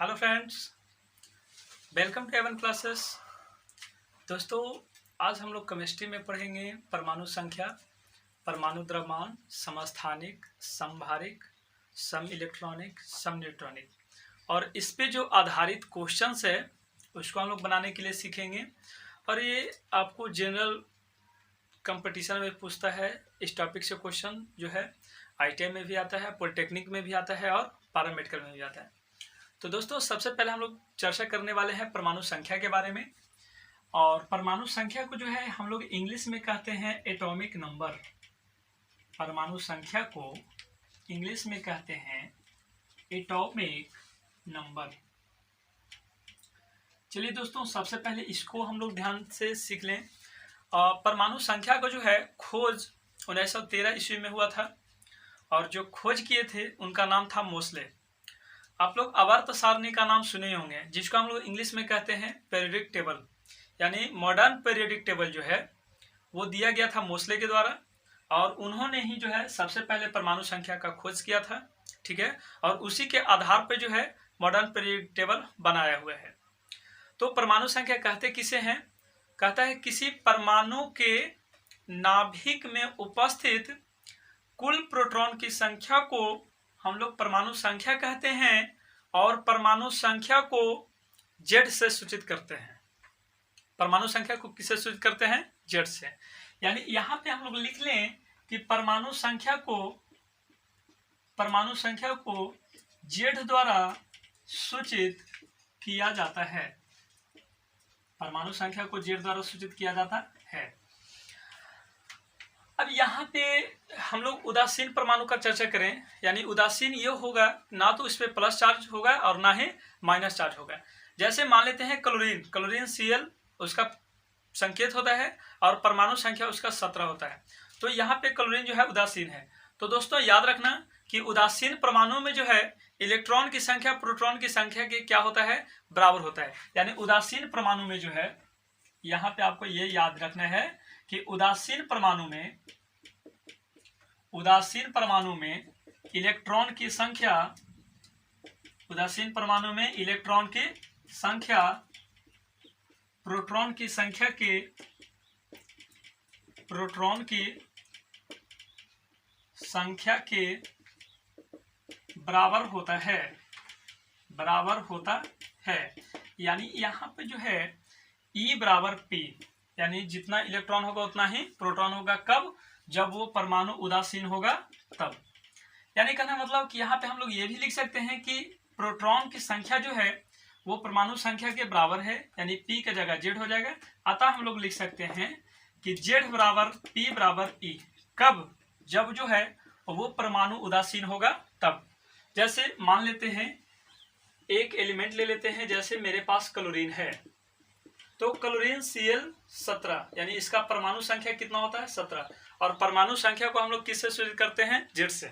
Hello friends, welcome to Avan classes. दोस्तों, आज हम लोग केमिस्ट्री में पढ़ेंगे परमाणु संख्या, परमाणु द्रव्यमान, समस्थानिक, समभारिक, सम इलेक्ट्रॉनिक, सम न्यूट्रॉनिक और इस पे जो आधारित क्वेश्चंस है उसको हम लोग बनाने के लिए सीखेंगे। और ये आपको जनरल कंपटीशन में पूछता है। इस टॉपिक से क्वेश्चन जो है ITI में भी आता है, पॉलिटेक्निक में भी आता है और पैरामेडिकल में भी आता है। तो दोस्तों, सबसे पहले हम लोग चर्चा करने वाले हैं परमाणु संख्या के बारे में। और परमाणु संख्या को जो है हम लोग इंग्लिश में कहते हैं एटॉमिक नंबर। परमाणु संख्या को इंग्लिश में कहते हैं एटॉमिक नंबर। चलिए दोस्तों, सबसे पहले इसको हम लोग ध्यान से सीख लें। परमाणु संख्या को जो है खोज 1913 ईस्वी में हुआ था और जो खोज किए थे उनका नाम था मोसले। आप लोग आवर्त सारणी का नाम सुने होंगे, जिसको हम लोग इंग्लिश में कहते हैं पीरियडिक टेबल, यानी मॉडर्न पीरियडिक टेबल जो है वो दिया गया था मोसले के द्वारा। और उन्होंने ही जो है सबसे पहले परमाणु संख्या का खोज किया था, ठीक है। और उसी के आधार पर जो है मॉडर्न पीरियडिक टेबल बनाया हुआ है। तो परमाणु संख्या कहते किसे हैं? कहता है किसी परमाणु के नाभिक में उपस्थित कुल प्रोटॉन की संख्या को हम लोग परमाणु संख्या कहते हैं और परमाणु संख्या को Z से सूचित करते हैं। परमाणु संख्या को किससे सूचित करते हैं? Z से। यानी यहां पे हम लोग लिख लें कि परमाणु संख्या को Z द्वारा सूचित किया जाता है। परमाणु संख्या को Z द्वारा सूचित किया जाता है। अब यहाँ पे हम लोग उदासीन परमाणु का चर्चा करें, यानी उदासीन ये होगा ना तो इस पे प्लस चार्ज होगा और ना ही माइनस चार्ज होगा। जैसे मान लेते हैं क्लोरीन Cl उसका संकेत होता है और परमाणु संख्या उसका 17 होता है। तो यहाँ पे क्लोरीन जो है उदासीन है। तो दोस्तों याद रखना कि उदासीन परमाणु में जो है इलेक्ट्रॉन की संख्या प्रोटॉन की संख्या के क्या होता है? बराबर होता है। यानी उदासीन परमाणु में जो है, यहाँ पे आपको ये याद रखना है कि उदासीन परमाणु में इलेक्ट्रॉन की संख्या प्रोटॉन की संख्या के बराबर होता है। यानी यहाँ पे जो है E बराबर P, यानी जितना इलेक्ट्रॉन होगा उतना ही प्रोटॉन होगा। कब? जब वो परमाणु उदासीन होगा तब। यानी कहना मतलब कि यहाँ पे हम लोग ये भी लिख सकते हैं कि प्रोटॉन की संख्या जो है वो परमाणु संख्या के बराबर है, यानी P की जगह Z हो जाएगा। अतः हम लोग लिख सकते हैं कि Z बराबर P बराबर E। कब? जब जो है वो परमाणु उदासीन होगा तब। जैसे मान लेते हैं एक एलिमेंट ले लेते हैं, जैसे मेरे पास क्लोरीन है, तो क्लोरीन Cl 17, यानी इसका परमाणु संख्या कितना होता है? 17। और परमाणु संख्या को हम लोग किससे सूचित करते हैं? Z से।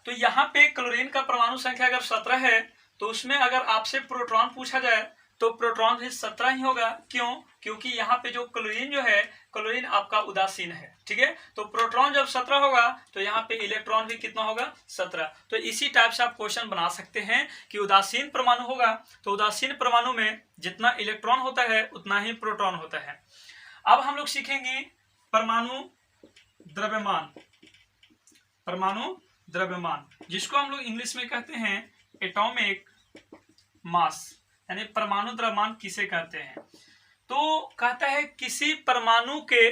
तो यहाँ पे क्लोरीन का परमाणु संख्या अगर 17 है तो उसमें अगर आपसे प्रोटॉन पूछा जाए तो प्रोटॉन भी 17 ही होगा। क्यों? क्योंकि यहाँ पे जो क्लोरीन आपका उदासीन है, ठीक है। तो प्रोटॉन जब 17 होगा तो यहाँ पे इलेक्ट्रॉन भी कितना होगा? 17। तो इसी टाइप से आप क्वेश्चन बना सकते हैं कि उदासीन परमाणु होगा तो उदासीन परमाणु में जितना इलेक्ट्रॉन होता है उतना ही प्रोटॉन होता है। अब हम लोग सीखेंगे परमाणु द्रव्यमान, जिसको हम लोग इंग्लिश में कहते हैं एटॉमिक मास, यानी परमाणु द्रव्यमान किसे कहते हैं? तो कहता है किसी परमाणु के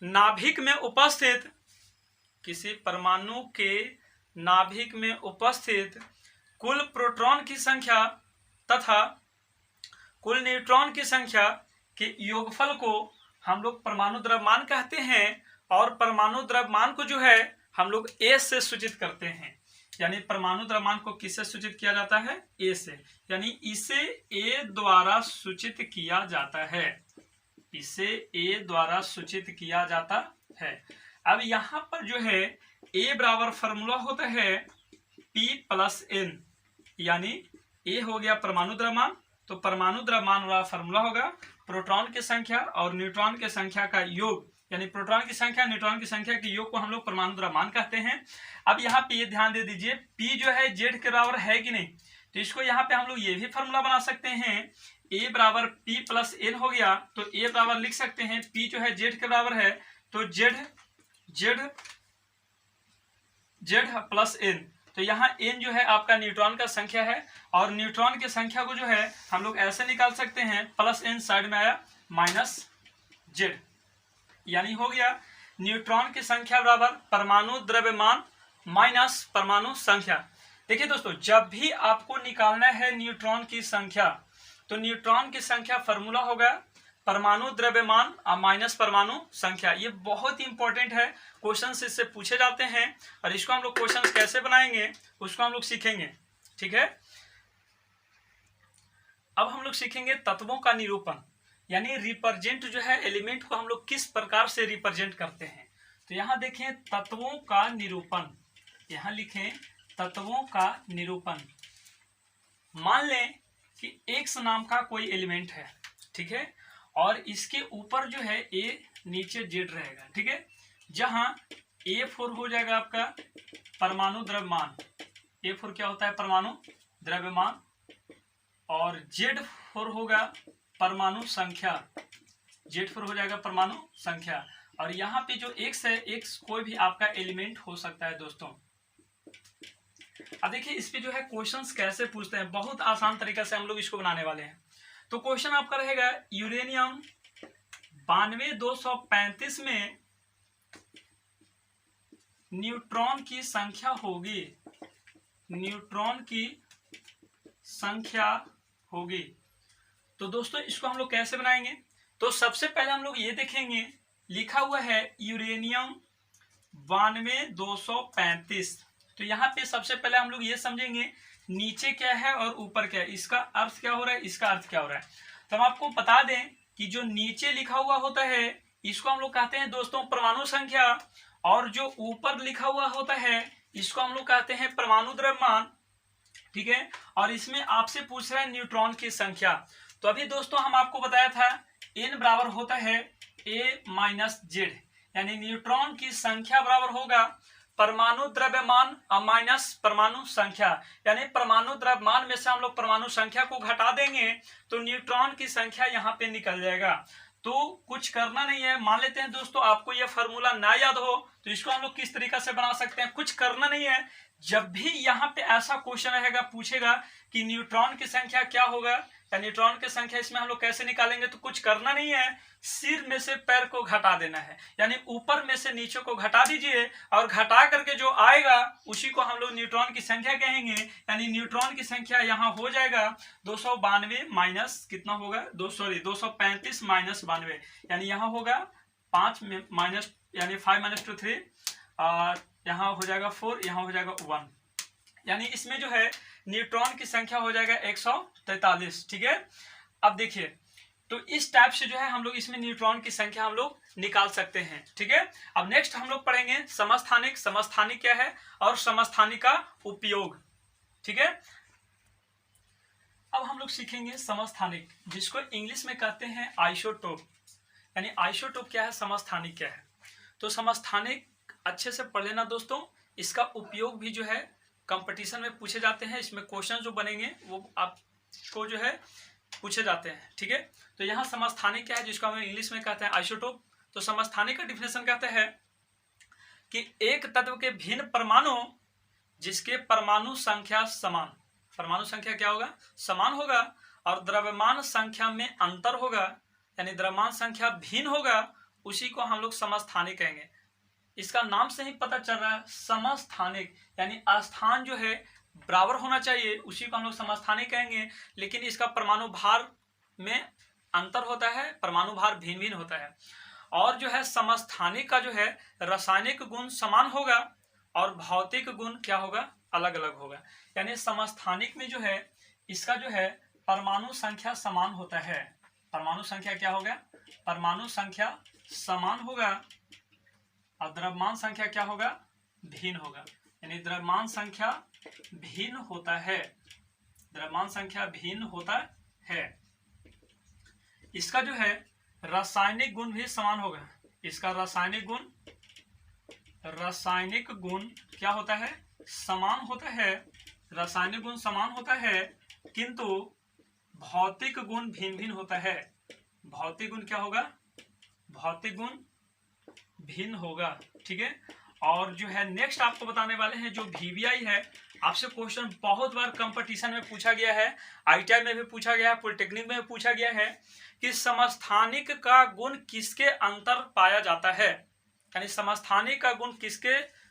नाभिक में उपस्थित कुल प्रोटॉन की संख्या तथा कुल न्यूट्रॉन की संख्या के योगफल को हम लोग परमाणु द्रव्यमान कहते हैं। और परमाणु द्रव्यमान को जो है हम लोग A से सूचित करते हैं। यानी परमाणु द्रव्यमान को किससे सूचित किया जाता है? A से। यानी इसे A द्वारा सूचित किया जाता है। अब यहाँ पर जो है A बराबर फॉर्मूला होता है P प्लस N, यानी A हो गया परमाणु द्रव्यमान, तो परमाणु द्रव्यमान वाला फॉर्मूला होगा प्रोटॉन की संख्या और न्यूट्रॉन की संख्या का योग, यानी प्रोटॉन की संख्या न्यूट्रॉन की संख्या के योग को हम लोग परमाणु द्रव्यमान कहते हैं। अब यहाँ पे ये ध्यान दे दीजिए, P जो है Z के बराबर है कि नहीं? तो इसको यहाँ पे हम लोग ये भी फॉर्मूला बना सकते हैं, ए बराबर पी प्लस एन हो गया। तो ए बराबर लिख सकते हैं, पी जो है जेड के बराबर है, तो जेड प्लस एन। तो यहाँ एन जो है आपका न्यूट्रॉन का संख्या है, और न्यूट्रॉन की संख्या को जो है हम लोग ऐसे निकाल सकते हैं, प्लस एन साइड में आया माइनस जेड, यानी हो गया न्यूट्रॉन की संख्या बराबर परमाणु द्रव्यमान माइनस परमाणु संख्या। देखिए दोस्तों, जब भी आपको निकालना है न्यूट्रॉन की संख्या, तो न्यूट्रॉन की संख्या फॉर्मूला होगा परमाणु द्रव्यमान माइनस परमाणु संख्या। ये बहुत ही इंपॉर्टेंट है, क्वेश्चंस इससे पूछे जाते हैं, और इसको हम लोग क्वेश्चंस कैसे बनाएंगे उसको हम लोग सीखेंगे। ठीक है, अब हम लोग सीखेंगे तत्वों का निरूपण, यानी रिप्रेजेंट जो है एलिमेंट को हम लोग किस प्रकार से रिप्रेजेंट करते हैं। तो यहाँ देखें तत्वों का निरूपण, यहाँ लिखें तत्वों का निरूपण। मान लें कि एक्स नाम का कोई एलिमेंट है, ठीक है, और इसके ऊपर जो है ए, नीचे जेड रहेगा। ठीक है, जहां A4 हो जाएगा आपका परमाणु द्रव्यमान, A4 क्या होता है परमाणु द्रव्यमान, और Z4 होगा परमाणु संख्या, Z4 हो जाएगा परमाणु संख्या। और यहाँ पे जो X है, X कोई भी आपका एलिमेंट हो सकता है दोस्तों। अब देखिए इस पे जो है क्वेश्चंस कैसे पूछते हैं, बहुत आसान तरीका से हम लोग इसको बनाने वाले हैं। तो क्वेश्चन आपका रहेगा यूरेनियम 92-235 में न्यूट्रॉन की संख्या होगी, न्यूट्रॉन की संख्या होगी। तो दोस्तों इसको हम लोग कैसे बनाएंगे, तो सबसे पहले हम लोग ये देखेंगे, लिखा हुआ है यूरेनियम 92-235। तो यहाँ पे सबसे पहले हम लोग ये समझेंगे नीचे क्या है और ऊपर क्या है, इसका अर्थ क्या हो रहा है, इसका अर्थ क्या हो रहा है। तो हम आपको बता दें कि जो नीचे लिखा हुआ होता है इसको हम लोग कहते हैं दोस्तों परमाणु संख्या, और जो ऊपर लिखा हुआ होता है इसको हम लोग कहते हैं परमाणु द्रव्यमान। ठीक है, और इसमें आपसे पूछ रहा है न्यूट्रॉन की संख्या। तो अभी दोस्तों हम आपको बताया था n बराबर होता है a माइनस जेड, यानी न्यूट्रॉन की संख्या बराबर होगा परमाणु द्रव्यमान माइनस परमाणु संख्या, यानी परमाणु द्रव्यमान में से हम लोग परमाणु संख्या को घटा देंगे तो न्यूट्रॉन की संख्या यहाँ पे निकल जाएगा। तो कुछ करना नहीं है, मान लेते हैं दोस्तों आपको यह फॉर्मूला ना याद हो तो इसको हम लोग किस तरीके से बना सकते हैं, कुछ करना नहीं है। जब भी यहाँ पे ऐसा क्वेश्चन रहेगा, पूछेगा कि न्यूट्रॉन की संख्या क्या होगा या न्यूट्रॉन की संख्या इसमें हम लोग कैसे निकालेंगे, तो कुछ करना नहीं है, सिर में से पैर को घटा देना है, यानी ऊपर में से नीचे को घटा दीजिए, और घटा करके जो आएगा उसी को हम लोग न्यूट्रॉन की संख्या कहेंगे। यानी न्यूट्रॉन की संख्या यहाँ हो जाएगा 292 माइनस कितना होगा 235 माइनस 92, यानी यहाँ होगा 5 माइनस, यानी 5 माइनस 2 3, यहाँ हो जाएगा 4, यहाँ हो जाएगा 1, यानी इसमें जो है न्यूट्रॉन की संख्या हो जाएगा 143। ठीक है, अब देखिए तो इस टाइप से जो है हम लोग इसमें न्यूट्रॉन की संख्या हम लोग निकाल सकते हैं। ठीक है, अब नेक्स्ट हम लोग पढ़ेंगे समस्थानिक। समस्थानिक क्या है और समस्थानिक का उपयोग। ठीक है, अब हम लोग सीखेंगे समस्थानिक, जिसको इंग्लिश में कहते हैं आइसोटोप, यानी आइसोटोप क्या है, समस्थानिक क्या है। तो समस्थानिक अच्छे से पढ़ लेना दोस्तों, इसका उपयोग भी जो है कंपटीशन में पूछे जाते हैं, इसमें क्वेश्चन जो बनेंगे वो आपको जो है पूछे जाते हैं। ठीक है, तो यहाँ समस्थानिक क्या है, जिसको हम इंग्लिश में कहते हैं आइसोटोप। तो समस्थानिक का डिफिनेशन कहते हैं कि एक तत्व के भिन्न परमाणु जिसके परमाणु संख्या समान, परमाणु संख्या क्या होगा, समान होगा, और द्रव्यमान संख्या में अंतर होगा, यानी द्रव्यमान संख्या भिन्न होगा, उसी को हम लोग समस्थानिक कहेंगे। इसका नाम से ही पता चल रहा है समस्थानिक, यानी स्थान जो है बराबर होना चाहिए, उसी को हम लोग समस्थानिक कहेंगे। लेकिन इसका परमाणु भार में अंतर होता है, परमाणु भार भिन्न भिन्न होता है। और जो है समस्थानिक का जो है रासायनिक गुण समान होगा और भौतिक गुण क्या होगा, अलग अलग होगा। यानी समस्थानिक में जो है इसका जो है परमाणु संख्या समान होता है, परमाणु संख्या क्या होगा, परमाणु संख्या समान होगा, और द्रव्यमान संख्या क्या होगा, भिन्न होगा, यानी द्रव्यमान संख्या भिन्न होता है, द्रव्यमान संख्या भिन्न होता है। इसका जो है रासायनिक गुण भी समान होगा, इसका रासायनिक गुण क्या होता है, समान होता है, रासायनिक गुण समान होता है किंतु भौतिक गुण भिन्न भिन्न होता है। भौतिक गुण क्या होगा? भौतिक गुण भिन्न होगा। ठीक है। और जो है नेक्स्ट आपको बताने वाले हैं जो VVI है, आपसे क्वेश्चन बहुत बार कंपटीशन में पूछा गया है, ITI में भी पूछा गया है, पॉलिटेक्निक में भी पूछा गया है कि समस्थानिक का गुण किसके अंतर पाया जाता है, यानी समस्थानिक का गुण किसके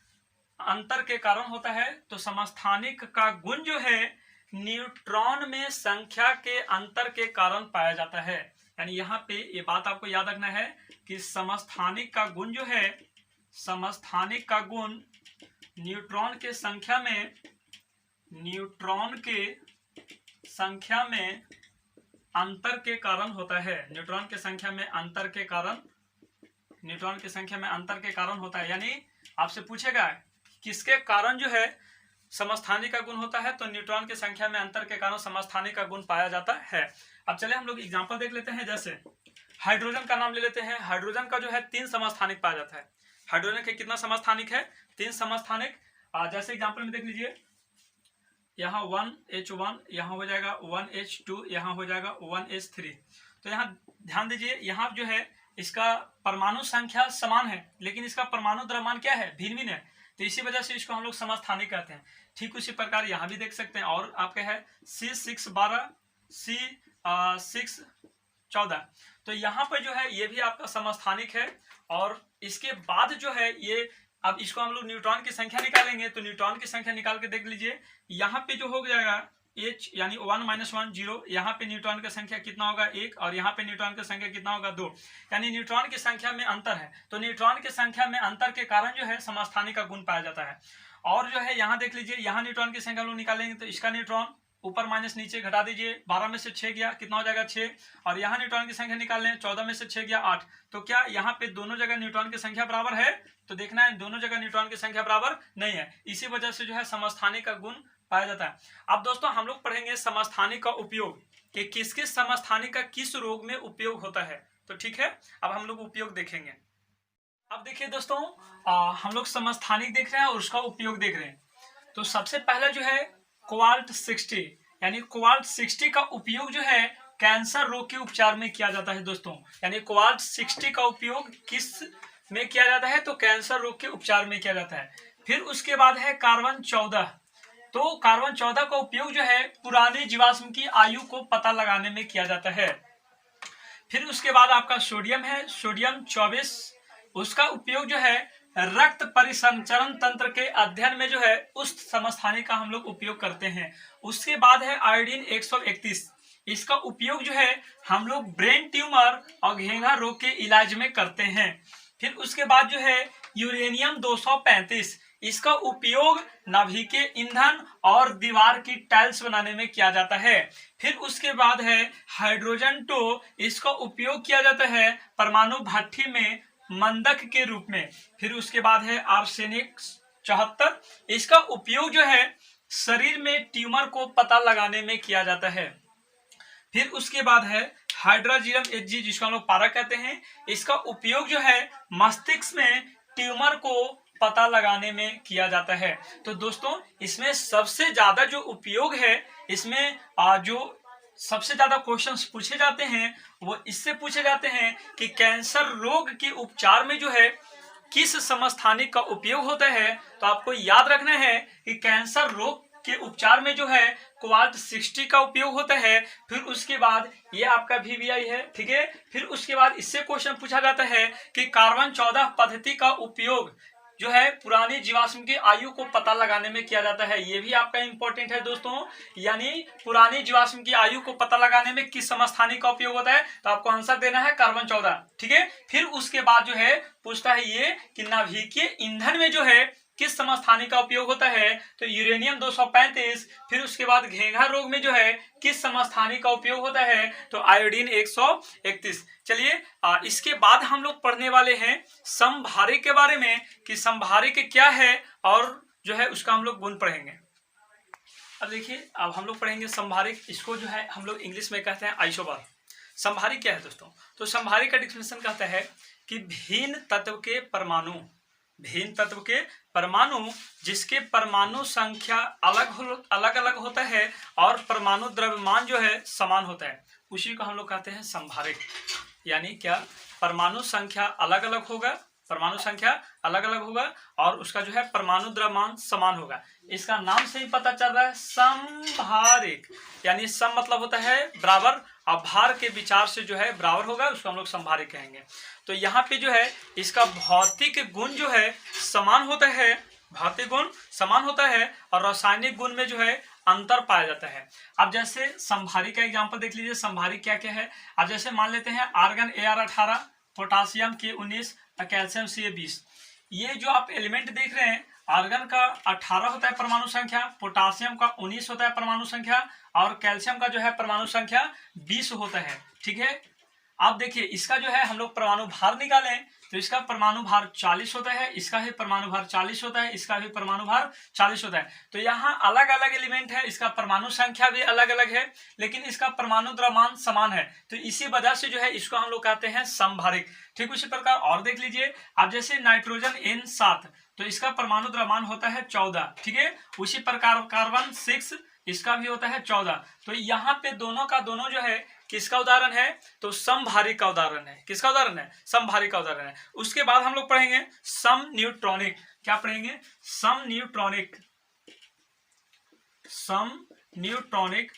अंतर के कारण होता है। तो समस्थानिक का गुण जो है न्यूट्रॉन में संख्या के अंतर के कारण पाया जाता है। यानी यहाँ पे ये बात आपको याद रखना है कि समस्थानिक का गुण जो है, समस्थानिक का गुण न्यूट्रॉन के संख्या में, न्यूट्रॉन के संख्या में अंतर के कारण होता है। न्यूट्रॉन के संख्या में अंतर के कारण, न्यूट्रॉन की संख्या में अंतर के कारण होता है। यानी आपसे पूछेगा किसके कारण जो है समस्थानिक का गुण होता है, तो न्यूट्रॉन की संख्या में अंतर के कारण समस्थानिक का गुण पाया जाता है। अब चले हम लोग एग्जांपल देख लेते हैं। जैसे हाइड्रोजन का नाम ले लेते हैं। हाइड्रोजन का जो है 3 समस्थानिक पाया जाता है। हाइड्रोजन के कितना समस्थानिक है? 3 समस्थानिक। जैसे एग्जांपल में देख लीजिए, यहाँ 1H1, यहाँ हो जाएगा 1H2, यहाँ हो जाएगा 1H3। तो यहाँ ध्यान दीजिए, यहाँ जो है इसका परमाणु संख्या समान है लेकिन इसका परमाणु द्रव्यमान क्या है? भिन्न भिन्न है। तो इसी वजह से इसको हम लोग समस्थानिक कहते हैं। ठीक उसी प्रकार यहाँ भी देख सकते हैं। और आपका है C612, C614। तो यहाँ पर जो है ये भी आपका समस्थानिक है। और इसके बाद जो है ये, अब इसको हम लोग न्यूट्रॉन की संख्या निकालेंगे। तो न्यूट्रॉन की संख्या निकाल के देख लीजिए, यहाँ पे जो हो जाएगा H यानी 1 - 1 0, यहाँ पे न्यूट्रॉन की संख्या कितना होगा? 1, और यहाँ पे न्यूट्रॉन की संख्या कितना होगा? 2। यानी न्यूट्रॉन की संख्या में अंतर है। तो न्यूट्रॉन की संख्या में अंतर के कारण जो है समस्थानिक का गुण पाया जाता है। और जो है यहाँ देख लीजिए, यहाँ न्यूट्रॉन की संख्या हम लोग निकालेंगे तो इसका न्यूट्रॉन ऊपर माइनस नीचे घटा दीजिए, 12 में से 6 गया, कितना हो जाएगा? 6। और यहाँ न्यूट्रॉन की संख्या निकाल लें, 14 में से 6 गया 8। तो क्या यहाँ पे दोनों जगह न्यूट्रॉन की संख्या बराबर है? तो देखना है दोनों जगह न्यूट्रॉन की संख्या बराबर नहीं है। इसी वजह से जो है समस्थानिक का गुण पाया जाता है। अब दोस्तों हम लोग पढ़ेंगे समस्थानिक का उपयोग, कि किस किस समस्थानिक का किस रोग में उपयोग होता है। तो ठीक है, अब हम लोग उपयोग देखेंगे। अब देखिए दोस्तों, हम लोग समस्थानिक देख रहे हैं और उसका उपयोग देख रहे हैं। तो सबसे पहला जो है क्वार्ट 60, यानी क्वार्ट 60 का उपयोग जो है कैंसर रोग के उपचार में किया जाता है दोस्तों। यानी क्वार्ट 60 का उपयोग किस में किया जाता है? तो कैंसर रोग के उपचार में किया जाता है। फिर उसके बाद है कार्बन 14। तो कार्बन 14 का उपयोग जो है पुराने जीवाश्म की आयु को पता लगाने में किया जाता है। फिर उसके बाद आपका सोडियम है, सोडियम 24। उसका उपयोग जो है रक्त परिसंचरण तंत्र के अध्ययन में जो है उस समस्थानिक का हम लोग उपयोग करते हैं। उसके बाद है आयोडीन 131। इसका उपयोग जो है हम लोग ब्रेन ट्यूमर और घेंघा रोग के इलाज में करते हैं। फिर उसके बाद जो है यूरेनियम 235। इसका उपयोग नाभिकीय ईंधन और दीवार की टाइल्स बनाने में किया जाता है। फिर उसके बाद है हाइड्रोजन 2। इसका उपयोग किया जाता है परमाणु भट्ठी में मंदक के रूप में। फिर उसके बाद है आर्सेनिक 74। इसका उपयोग जो है शरीर में ट्यूमर को पता लगाने में किया जाता है। फिर उसके बाद है हाइड्रोजियम Hg, जिसको हम लोग पारक कहते हैं। इसका उपयोग जो है मस्तिष्क में ट्यूमर को पता लगाने में किया जाता है। तो दोस्तों इसमें सबसे ज्यादा जो उपयोग है, इसमें जो सबसे ज्यादा क्वेश्चंस पूछे जाते हैं वो इससे पूछे जाते हैं कि कैंसर रोग के उपचार में जो है किस समस्थानिक का उपयोग होता है। तो आपको याद रखना है कि कैंसर रोग के उपचार में जो है क्वार्ट 60 का उपयोग होता है। फिर उसके बाद ये आपका VVI है, ठीक है। फिर उसके बाद इससे क्वेश्चन पूछा जाता है कि कार्बन 14 पद्धति का उपयोग जो है पुरानी जीवाश्म की आयु को पता लगाने में किया जाता है। ये भी आपका इंपॉर्टेंट है दोस्तों। यानी पुरानी जीवाश्म की आयु को पता लगाने में किस समस्थानिक का उपयोग होता है? तो आपको आंसर देना है कार्बन 14, ठीक है। फिर उसके बाद जो है पूछता है ये कि नाभिकीय ईंधन में जो है किस समस्थानिक का उपयोग होता है? तो यूरेनियम 235। फिर उसके बाद घेंघा रोग में जो है किस समस्थानिक का उपयोग होता है? तो आयोडीन 131। चलिए इसके बाद हम लोग पढ़ने वाले हैं समभारिक के बारे में, कि समभारिक क्या है और जो है उसका हम लोग गुण पढ़ेंगे। अब देखिए, अब हम लोग पढ़ेंगे समभारिक। इसको जो है हम लोग इंग्लिश में कहते हैं आइसोबार। समभारिक क्या है दोस्तों? तो समभारिक का डिफिनेशन कहता है कि भिन्न तत्व के परमाणु, भिन्न तत्व के परमाणु जिसके परमाणु संख्या अलग अलग होता है और परमाणु द्रव्यमान जो है समान होता है, उसी को हम लोग कहते हैं संभारिक। यानी क्या, परमाणु संख्या अलग अलग होगा, परमाणु संख्या अलग अलग होगा और उसका जो है परमाणु द्रव्यमान समान होगा। इसका नाम से ही पता चल रहा है संभारिक। यानी सम मतलब होता है बराबर और भार के विचार से जो है बराबर होगा, उसको हम लोग संभारिक कहेंगे। तो यहाँ पे जो है इसका भौतिक गुण जो है समान होता है, भौतिक गुण समान होता है और रासायनिक गुण में जो है अंतर पाया जाता है। अब जैसे संभारिक का एग्जांपल देख लीजिए, संभारिक क्या क्या है। अब जैसे मान लेते हैं argon Ar18, potassium K19, calcium Ca20। ये जो आप एलिमेंट देख रहे हैं, आर्गन का 18 होता है परमाणु संख्या, पोटासियम का 19 होता है परमाणु संख्या और कैल्शियम का जो है परमाणु संख्या 20 होता है। ठीक है, आप देखिए इसका जो है हम लोग परमाणु भार निकालें तो इसका परमाणु भार 40 होता है, इसका भी परमाणु भार 40 होता है, इसका भी परमाणु भार 40 होता है। तो यहाँ अलग अलग एलिमेंट है, इसका परमाणु संख्या भी अलग अलग है लेकिन इसका परमाणु द्रव्यमान समान है, तो इसी वजह से जो है इसको हम लोग कहते हैं संभारिक। ठीक उसी प्रकार और देख लीजिए, अब जैसे नाइट्रोजन N7 तो इसका परमाणु द्रव्यमान होता है 14। ठीक है, उसी प्रकार कार्बन 6 इसका भी होता है 14। तो यहाँ पे दोनों का दोनों जो है किसका उदाहरण है, तो समभारिक का उदाहरण है। किसका उदाहरण है, समभारिक का उदाहरण है। उसके बाद हम लोग पढ़ेंगे सम न्यूट्रॉनिक। क्या पढ़ेंगे, सम न्यूट्रॉनिक। सम न्यूट्रॉनिक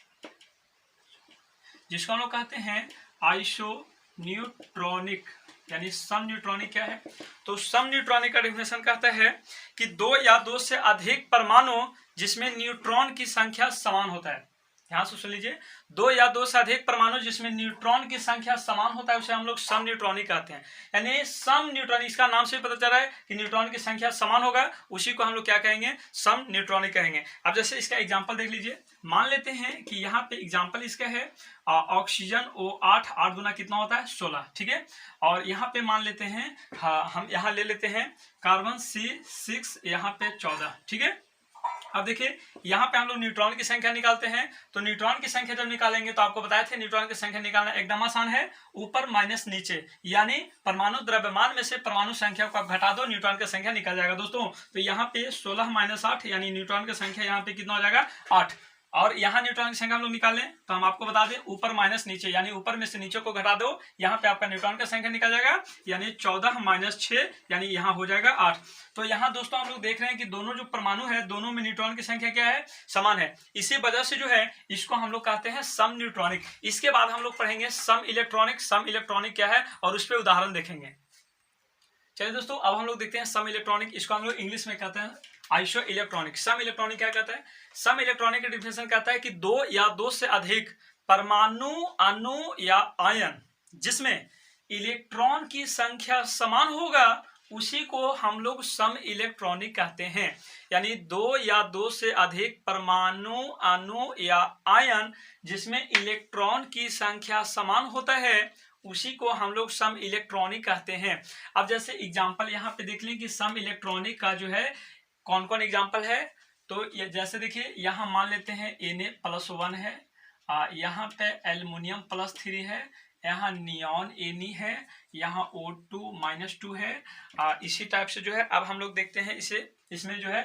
जिसको हम लोग कहते हैं आइसो न्यूट्रॉनिक। यानी सम न्यूट्रॉनिक क्या है, तो सम न्यूट्रॉनिक का डेफिनेशन कहता है कि दो या दो से अधिक परमाणु जिसमें न्यूट्रॉन की संख्या समान होता है। ध्यान से सुन लीजिए, दो या दो से अधिक परमाणु जिसमें न्यूट्रॉन की संख्या समान होता है उसे हम लोग सम न्यूट्रॉनिक कहते हैं। यानी सम न्यूट्रॉनिक, इसका नाम से पता चल रहा है कि न्यूट्रॉन की संख्या समान होगा, उसी को हम लोग क्या कहेंगे, सम न्यूट्रॉनिक कहेंगे। अब जैसे इसका एग्जांपल देख लीजिए, मान लेते हैं कि यहाँ पे एग्जांपल इसका है ऑक्सीजन O8, 8 गुना कितना होता है 16। ठीक है, और यहाँ पे मान लेते हैं हम यहाँ ले लेते हैं कार्बन C6, यहाँ पे 14। ठीक है, अब देखिए यहाँ पे हम लोग न्यूट्रॉन की संख्या निकालते हैं, तो न्यूट्रॉन की संख्या जब निकालेंगे तो आपको बताए थे न्यूट्रॉन की संख्या निकालना एकदम आसान है, ऊपर माइनस नीचे, यानी परमाणु द्रव्यमान में से परमाणु संख्या को आप घटा दो, न्यूट्रॉन की संख्या निकल जाएगा दोस्तों। तो यहाँ पे 16 - 8 यानी न्यूट्रॉन की संख्या यहाँ पे कितना हो जाएगा 8। और यहाँ न्यूट्रॉन की संख्या हम लोग निकालें तो हम आपको बता दें ऊपर माइनस नीचे, यानी ऊपर में से नीचे को घटा दो, यहाँ पे आपका न्यूट्रॉन का संख्या निकल जाएगा, यानी 14 - 6 यानी यहाँ हो जाएगा 8। तो यहाँ दोस्तों हम लोग देख रहे हैं कि दोनों जो परमाणु है दोनों में न्यूट्रॉन की संख्या क्या है, समान है। इसी वजह से जो है इसको हम लोग कहते हैं सम न्यूट्रॉनिक। इसके बाद हम लोग पढ़ेंगे सम इलेक्ट्रॉनिक। सम इलेक्ट्रॉनिक क्या है और उस पर उदाहरण देखेंगे। चलिए दोस्तों, अब हम लोग देखते हैं सम इलेक्ट्रॉनिक। इसको हम लोग इंग्लिश में कहते हैं आइसो इलेक्ट्रॉनिक। सम इलेक्ट्रॉनिक क्या कहता है, सम इलेक्ट्रॉनिक का डिफिनेशन कहता है कि दो या दो से अधिक परमाणु, अणु या आयन जिसमें इलेक्ट्रॉन की संख्या समान होगा उसी को हम लोग सम इलेक्ट्रॉनिक कहते हैं। यानी दो या दो से अधिक परमाणु, अणु या आयन जिसमें इलेक्ट्रॉन की संख्या समान होता है उसी को हम लोग सम इलेक्ट्रॉनिक कहते हैं। अब जैसे एग्जांपल यहाँ पे देख लें कि सम इलेक्ट्रॉनिक का जो है कौन कौन एग्जांपल है। तो ये जैसे देखिए यहाँ मान लेते हैं Na+1 है, यहाँ पे एल्युमिनियम +3 है, यहाँ नियॉन Ne है, यहाँ O2 - 2 है। इसी टाइप से जो है अब हम लोग देखते हैं इसे, इसमें जो है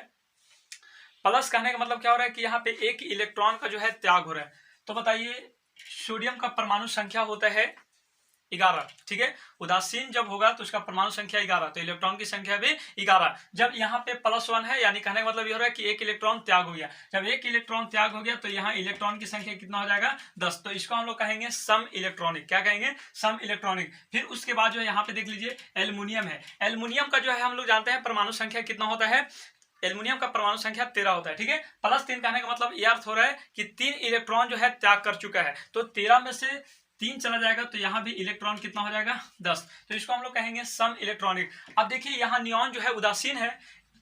प्लस कहने का मतलब क्या हो रहा है कि यहाँ पे एक इलेक्ट्रॉन का जो है त्याग हो रहा है। तो बताइए सोडियम का परमाणु संख्या होता है 11। ठीक है, उदासीन जब होगा तो उसका परमाणु संख्या 11, तो इलेक्ट्रॉन की संख्या भी 11। जब यहाँ पे +1 है यानी कहने का मतलब ये हो रहा है कि एक इलेक्ट्रॉन त्याग हो गया। जब एक इलेक्ट्रॉन त्याग हो गया तो यहाँ इलेक्ट्रॉन की संख्या कितना हो जाएगा 10। तो इसको हम लोग कहेंगे सम इलेक्ट्रॉनिक। क्या कहेंगे, सम इलेक्ट्रॉनिक। फिर उसके बाद जो है यहाँ पे देख लीजिए एल्युमिनियम है। एल्युमिनियम का जो है हम लोग जानते हैं परमाणु संख्या कितना होता है, एल्युमिनियम का परमाणु संख्या 13 होता है। ठीक है, +3 कहने का मतलब ये अर्थ हो रहा है कि 3 इलेक्ट्रॉन जो है त्याग कर चुका है, तो 13 में से 3 चला जाएगा तो यहाँ भी इलेक्ट्रॉन कितना हो जाएगा 10। तो इसको हम लोग कहेंगे सम इलेक्ट्रॉनिक। अब देखिए यहाँ नियॉन जो है उदासीन है,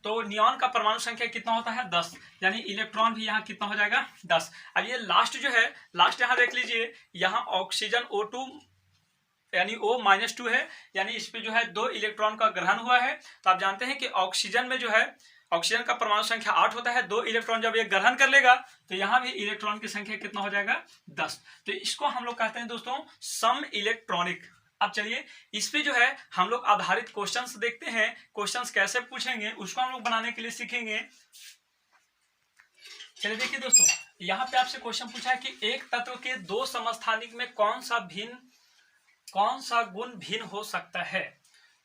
तो नियॉन का परमाणु संख्या कितना होता है 10, यानी इलेक्ट्रॉन भी यहाँ कितना हो जाएगा 10। अब ये लास्ट जो है, लास्ट यहाँ देख लीजिए, यहाँ ऑक्सीजन O2 यानी O-2 है, यानी इस पे जो है 2 इलेक्ट्रॉन का ग्रहण हुआ है। तो आप जानते हैं कि ऑक्सीजन में जो है ऑक्सीजन का परमाणु संख्या 8 होता है, 2 इलेक्ट्रॉन जब ये ग्रहण कर लेगा तो यहाँ भी इलेक्ट्रॉन की संख्या कितना हो जाएगा 10। तो इसको हम लोग कहते हैं दोस्तों सम इलेक्ट्रॉनिक। अब चलिए इस पे जो है हम लोग आधारित क्वेश्चंस देखते हैं, क्वेश्चंस कैसे पूछेंगे उसको हम लोग बनाने के लिए सीखेंगे। चलिए देखिए दोस्तों, यहाँ पे आपसे क्वेश्चन पूछा है कि एक तत्व के दो समस्थानिक में कौन सा गुण भिन्न हो सकता है।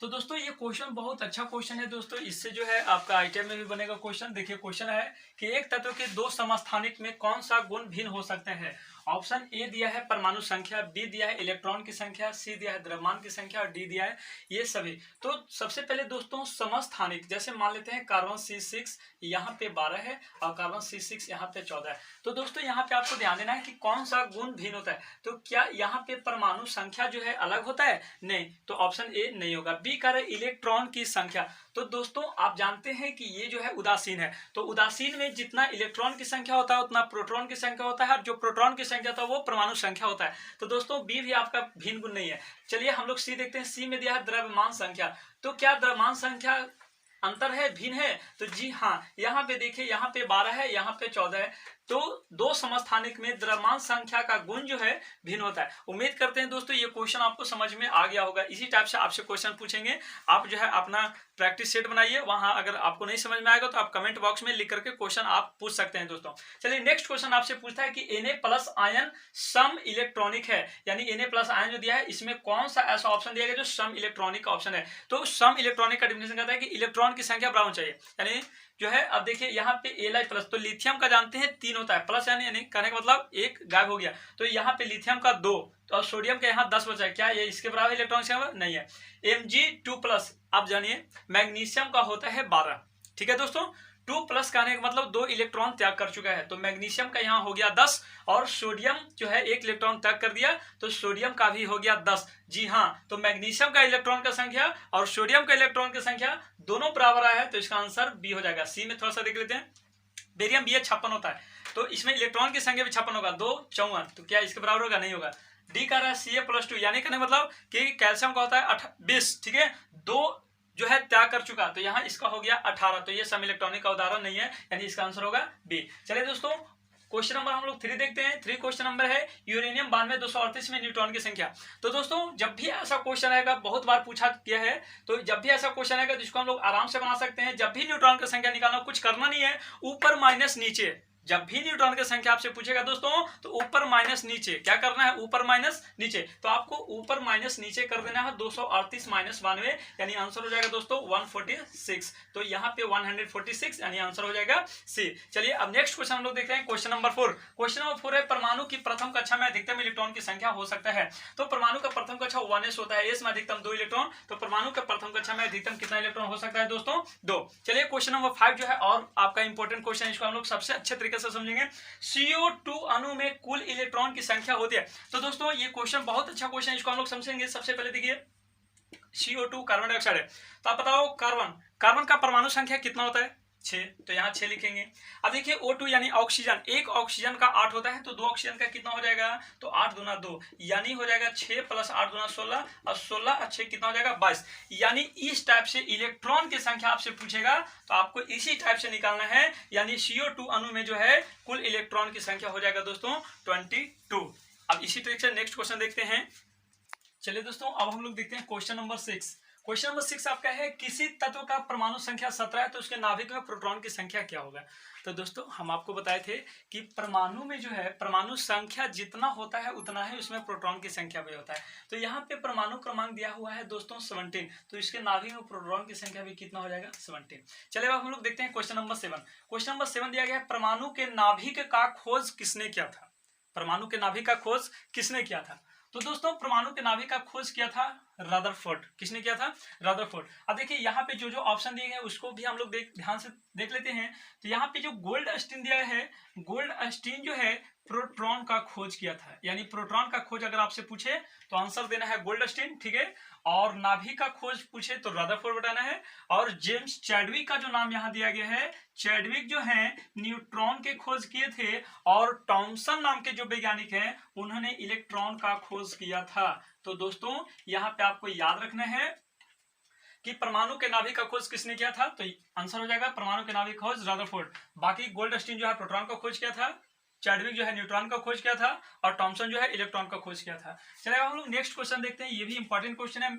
तो दोस्तों ये क्वेश्चन बहुत अच्छा क्वेश्चन है दोस्तों, इससे जो है आपका आईटीआई में भी बनेगा क्वेश्चन। देखिए क्वेश्चन है कि एक तत्व के दो समस्थानिक में कौन सा गुण भिन्न हो सकता है। ऑप्शन ए दिया है परमाणु संख्या, बी दिया है इलेक्ट्रॉन की संख्या, सी दिया है द्रव्यमान की संख्या और डी दिया है ये सभी। तो सबसे पहले दोस्तों समस्थानिक, जैसे मान लेते हैं कार्बन C6 यहाँ पे 12 है और कार्बन C6 यहाँ पे 14 है। तो दोस्तों यहाँ पे आपको ध्यान देना है कि कौन सा गुण भिन्न होता है। तो क्या यहाँ पे परमाणु संख्या जो है अलग होता है? नहीं, तो ऑप्शन ए नहीं होगा। बी कह रहे इलेक्ट्रॉन की संख्या। तो दोस्तों आप जानते हैं कि ये जो है उदासीन है, तो उदासीन में जितना इलेक्ट्रॉन की संख्या होता है उतना प्रोटॉन की संख्या होता है, और जो प्रोटॉन की संख्या था वो परमाणु संख्या होता है। तो दोस्तों बी भी आपका भिन्न गुण नहीं है। चलिए हम लोग सी देखते हैं। सी में दिया है द्रव्यमान संख्या। तो क्या द्रव्यमान संख्या अंतर है, भिन्न है? तो जी हाँ, यहाँ पे देखिए, यहाँ पे 12 है, यहाँ पे 14 है। तो दो समस्थानिक में द्रव्यमान संख्या का गुण जो है भिन्न होता है। उम्मीद करते हैं दोस्तों ये क्वेश्चन आपको समझ में आ गया होगा। इसी टाइप से आपसे क्वेश्चन पूछेंगे, आप जो है अपना प्रैक्टिस सेट बनाइए। वहां अगर आपको नहीं समझ में आएगा तो आप कमेंट बॉक्स में लिख करके क्वेश्चन आप पूछ सकते हैं दोस्तों। चलिए नेक्स्ट क्वेश्चन आपसे पूछता है कि Na+ आयन सम इलेक्ट्रॉनिक है, यानी Na+ आयन जो दिया है इसमें कौन सा ऐसा ऑप्शन दिया गया जो सम इलेक्ट्रॉनिक ऑप्शन है। तो सम इलेक्ट्रॉनिक का डेफिनेशन कहता है कि इलेक्ट्रॉन की संख्या बराबर चाहिए, यानी जो है अब देखिए यहाँ पे Li+, तो लिथियम का जानते हैं 3 होता है, प्लस यानी कहने का मतलब एक गायब हो गया। तो यहाँ पे लिथियम का 2, तो अब सोडियम का यहाँ 10 बचा है। क्या ये इसके बराबर इलेक्ट्रॉन संख्या नहीं है? Mg2+, आप जानिए मैग्नीशियम का होता है 12। ठीक है दोस्तों, 2+ कहने का मतलब 2 इलेक्ट्रॉन त्याग कर चुका है, तो मैग्नीशियम का यहाँ हो गया 10, और सोडियम जो है 1 इलेक्ट्रॉन त्याग कर दिया, तो सोडियम का भी हो गया 10। जी हाँ, तो मैग्नीशियम का इलेक्ट्रॉन का संख्या और सोडियम का इलेक्ट्रॉन की संख्या दोनों बराबर आया है, तो इसका आंसर बी हो जाएगा। सी में थोड़ा सा देख लेते हैं। बेरियम बी 56 होता है, तो इसमें इलेक्ट्रॉन की संख्या भी 56 होगा, 2 54, तो क्या इसके बराबर होगा? नहीं होगा। डी का रहा है Ca+2, यानी कहने मतलब कि कैल्शियम का होता है 20, ठीक है, 2 जो है त्याग कर चुका, तो यहाँ इसका हो गया 18, तो ये सम इलेक्ट्रॉनिक का उदाहरण नहीं है, यानी इसका आंसर होगा बी। चलिए दोस्तों क्वेश्चन नंबर हम लोग 3 देखते हैं। 3 क्वेश्चन नंबर है यूरेनियम 92-238 में न्यूट्रॉन की संख्या। तो दोस्तों जब भी ऐसा क्वेश्चन आएगा, बहुत बार पूछा गया है, तो जब भी ऐसा क्वेश्चन आएगा जिसको हम लोग आराम से बना सकते हैं। जब भी न्यूट्रॉन की संख्या निकालना, कुछ करना नहीं है, ऊपर माइनस नीचे। जब भी न्यूट्रॉन की संख्या आपसे पूछेगा दोस्तों, तो ऊपर माइनस नीचे क्या करना है? ऊपर माइनस नीचे। तो आपको ऊपर माइनस नीचे कर देना है 238 माइनस 92, यानी आंसर हो जाएगा दोस्तों 146। तो यहाँ पे 146, यानी आंसर हो जाएगा सी। चलिए अब नेक्स्ट क्वेश्चन हम लोग देखते हैं, क्वेश्चन नंबर 4। क्वेश्चन नंबर 4 है परमाणु की प्रथम कक्षा में अधिकतम इलेक्ट्रॉन की संख्या हो सकता है। तो परमाणु का प्रथम कक्षा 1s होता है, s में अधिकतम 2 इलेक्ट्रॉन। तो परमाणु का प्रथम कक्षा में अधिकतम कितना इलेक्ट्रॉन हो सकता है दोस्तों? 2। चलिए क्वेश्चन नंबर 5 जो है और आपका इंपॉर्टेंट क्वेश्चन, इसको हम लोग सबसे अच्छे तरीके से समझेंगे। CO2 अणु में कुल इलेक्ट्रॉन की संख्या होती है। तो दोस्तों ये क्वेश्चन बहुत अच्छा क्वेश्चन है, इसको हम लोग समझेंगे। सबसे पहले देखिए CO2 कार्बन डाइऑक्साइड है, तो आप बताओ कार्बन का परमाणु संख्या कितना होता है? 6, तो यहाँ 6 लिखेंगे। अब देखिए O2 यानी ऑक्सीजन, एक ऑक्सीजन का 8 होता है, तो 2 ऑक्सीजन का कितना हो जाएगा? तो 8 दूना 2, यानी हो जाएगा 6 + 8 दूना 16, और 16 और 6 कितना हो जाएगा? 22। यानी इस टाइप से इलेक्ट्रॉन की संख्या आपसे पूछेगा तो आपको इसी टाइप से निकालना है, यानी CO2 अणु में जो है कुल इलेक्ट्रॉन की संख्या हो जाएगा दोस्तों 22। अब इसी तरीके से नेक्स्ट क्वेश्चन देखते हैं। चलिए दोस्तों अब हम लोग देखते हैं क्वेश्चन नंबर 6। क्वेश्चन नंबर 6 आपका है किसी तत्व का परमाणु संख्या 17 है, तो उसके नाभिक में प्रोटॉन की संख्या क्या होगा। तो दोस्तों हम आपको बताए थे कि परमाणु में जो है परमाणु संख्या जितना होता है उतना ही उसमें प्रोटॉन की संख्या भी होता है। तो यहाँ पे परमाणु क्रमांक दिया हुआ है दोस्तों 17, तो इसके नाभिक में प्रोटॉन की संख्या भी कितना हो जाएगा? 17। चलिए अब हम लोग देखते हैं क्वेश्चन नंबर 7। क्वेश्चन नंबर 7 दिया गया है परमाणु के नाभिक का खोज किसने किया था। परमाणु के नाभिक का खोज किसने किया था? तो दोस्तों परमाणु के नाभिक का खोज किया था रदरफोर्ड। किसने किया था? रदरफोर्ड। अब देखिए यहाँ पे जो जो ऑप्शन दिए गए उसको भी हम लोग ध्यान से देख लेते हैं। तो यहाँ पे जो गोल्डस्टीन दिया है, गोल्डस्टीन जो है प्रोटॉन का खोज किया था, यानी प्रोटॉन का खोज अगर आपसे पूछे तो आंसर देना है गोल्डस्टीन, ठीक है। और नाभिक का खोज पूछे तो रदरफोर्ड बताना है। और जेम्स चैडविक का जो नाम यहाँ दिया गया है, चैडविक जो है न्यूट्रॉन के खोज किए थे, और टॉमसन नाम के जो वैज्ञानिक हैं उन्होंने इलेक्ट्रॉन का खोज किया था। तो दोस्तों यहाँ पे आपको याद रखना है कि परमाणु के नाभिक का खोज किसने किया था, तो आंसर हो जाएगा परमाणु के नाभिक खोज रदरफोर्ड। बाकी गोल्डस्टीन जो है प्रोटॉन का खोज किया था, चैडविक जो है न्यूट्रॉन का खोज किया था और थॉमसन जो है इलेक्ट्रॉन का खोज किया था। चलिए हम लोग नेक्स्ट क्वेश्चन देखते हैं, ये भी इंपॉर्टेंट क्वेश्चन है।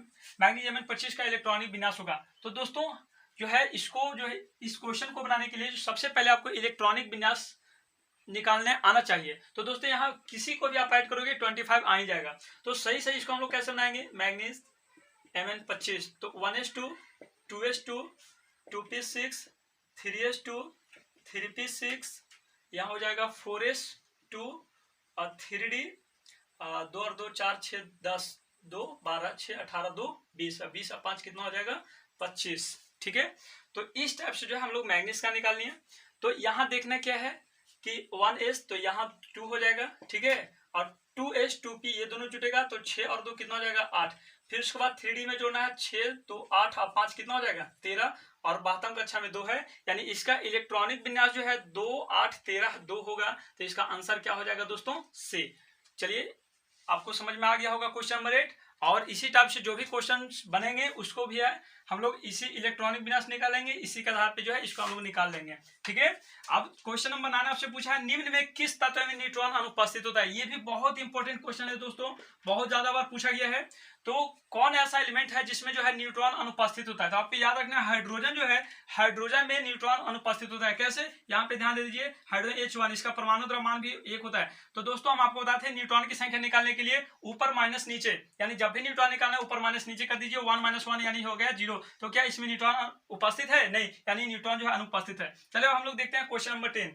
मैग्नीज Mn25 का इलेक्ट्रॉनिक विन्यास होगा। तो दोस्तों जो है इसको जो है इस क्वेश्चन को बनाने के लिए सबसे पहले आपको इलेक्ट्रॉनिक विन्यास निकालने आना चाहिए। तो दोस्तों यहाँ किसी को भी आप ऐड करोगे 25 आ ही जाएगा। तो सही सही इसको हम लोग कैसे बनाएंगे, मैग्नीज Mn25 तो 1s2 2s2 2p6 3s2 3p6 यहाँ हो जाएगा 4s2 और 3d 2 और 2 4 6 10 2 12 6 18 2 20 20 और 5 कितना हो जाएगा 25। ठीक है, तो इस टाइप से जो है हम लोग मैग्नीज का निकालनी है। तो यहाँ देखना क्या है कि 1s तो यहाँ 2 हो जाएगा, ठीक है, और 2s 2p ये दोनों जुटेगा तो 6 और 2 कितना हो जाएगा 8। फिर उसके बाद 3d में जोड़ना है 6 तो 8 और 5 कितना हो जाएगा 13 और 72 कक्षा में 2 है, यानी इसका इलेक्ट्रॉनिक विन्यास जो है 2 8 13 2 होगा। तो इसका आंसर क्या हो जाएगा दोस्तों C। चलिए आपको समझ में आ गया होगा क्वेश्चन नंबर 8। और इसी टाइप से जो भी क्वेश्चन बनेंगे उसको भी है हम लोग इसी इलेक्ट्रॉनिक विन्यास निकालेंगे, इसी के आधार पे जो है इसको हम लोग निकाल लेंगे। ठीक है, अब क्वेश्चन नंबर 9 आपसे पूछा है निम्न में किस तत्व में न्यूट्रॉन अनुपस्थित होता है। ये भी बहुत इंपॉर्टेंट क्वेश्चन है दोस्तों, बहुत ज्यादा बार पूछा गया है। तो कौन ऐसा एलिमेंट है जिसमें जो है न्यूट्रॉन अनुपस्थित होता है। तो आपको याद रखना हाइड्रोजन जो है, हाइड्रोजन में न्यूट्रॉन अनुपस्थित होता है। कैसे, यहाँ पे ध्यान दे दीजिए, हाइड्रोजन H1 इसका परमाणु द्रव्यमान भी 1 होता है। तो दोस्तों हम आपको बताते हैं न्यूट्रॉन की संख्या निकालने के लिए ऊपर माइनस नीचे, यानी जब भी न्यूट्रॉन निकालना है ऊपर माइनस नीचे कर दीजिए, 1 - 1 यानी हो गया 0। तो क्या इसमें न्यूट्रॉन उपस्थित है, नहीं, यानी न्यूट्रॉन जो है अनुपस्थित है। चलिए हम लोग देखते हैं क्वेश्चन नंबर 10।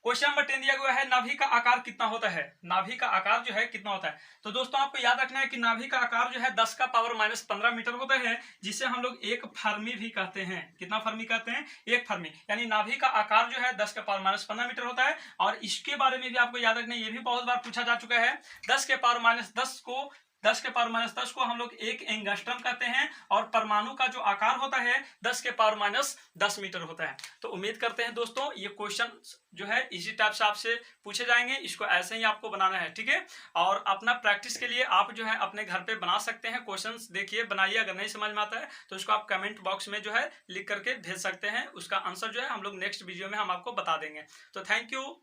क्वेश्चन नंबर 10 दिया गया है नाभि का आकार कितना होता है। नाभि का आकार जो है कितना होता है। तो दोस्तों आपको याद रखना है कि नाभि का आकार जो है 10 का पावर -15 मीटर होता है, जिसे हम लोग 1 फर्मी भी कहते हैं। कितना फर्मी कहते हैं, 1 फर्मी, यानी नाभि का आकार जो है 10 का पावर -15 मीटर होता है। और इसके बारे में भी आपको याद रखना है, ये भी बहुत बार पूछा जा चुका है। 10 के पावर -10 को हम लोग 1 एंगस्ट्रम कहते हैं और परमाणु का जो आकार होता है 10 के पावर -10 मीटर होता है। तो उम्मीद करते हैं दोस्तों ये क्वेश्चन जो है इसी टाइप से आपसे पूछे जाएंगे, इसको ऐसे ही आपको बनाना है। ठीक है, और अपना प्रैक्टिस के लिए आप जो है अपने घर पे बना सकते हैं। क्वेश्चंस देखिए, बनाइए, अगर नहीं समझ में आता है तो उसको आप कमेंट बॉक्स में जो है लिख करके भेज सकते हैं। उसका आंसर जो है हम लोग नेक्स्ट वीडियो में हम आपको बता देंगे। तो थैंक यू।